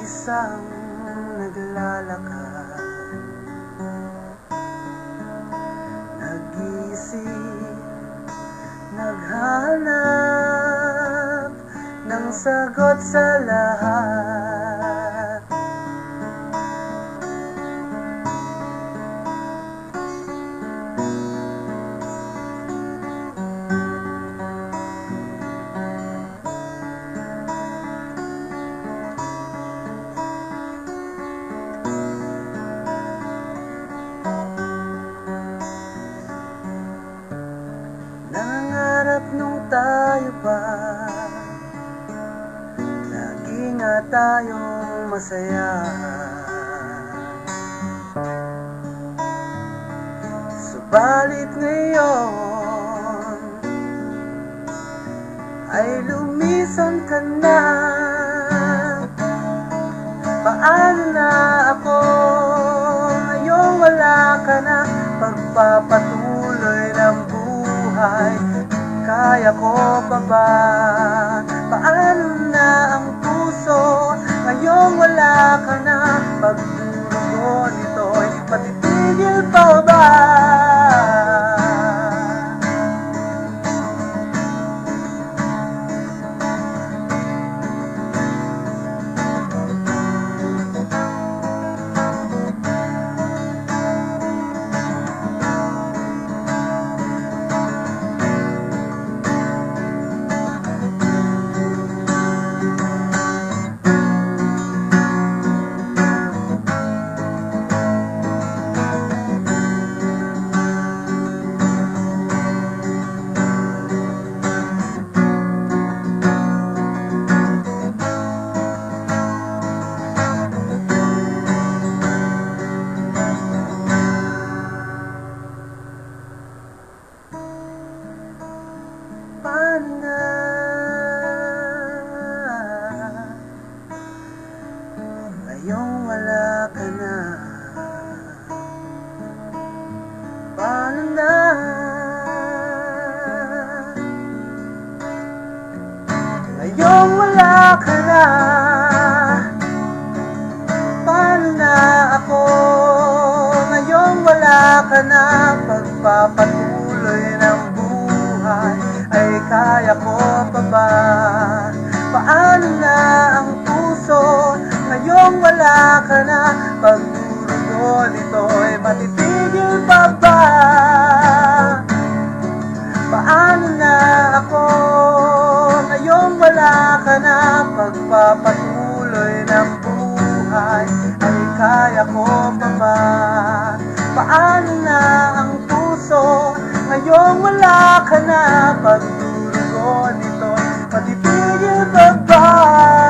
mag-isang naglalakad, nag-iisip, naghanap ng sagot sa lahat. Nangangarap nung tayo pa, lagi nga tayong masaya. Subalit ngayon ay lumisan ka na. Paano na ako ngayong wala ka na? Pagpapatuloy ng buhay, kaya ko pa ba? Paano na ang puso ngayong wala ka na? Pagdurugo nito'y matitigil pa ba? Paano na ngayong wala ka na? Paano na ngayong wala ka na? Paano na ako ngayong wala ka na? Pagpapatuloy ng buhay ay kaya ko pa ba? Paano na ang puso ngayong wala ka na? Pagdurugo nito'y matitigil pa ba? Paano na ako ngayong wala ka na? Pagpapatuloy ng buhay ay kaya ko pa ba? Paano na ang puso ngayong wala ka na? Pagdurugo nito'y matitigil pa ba?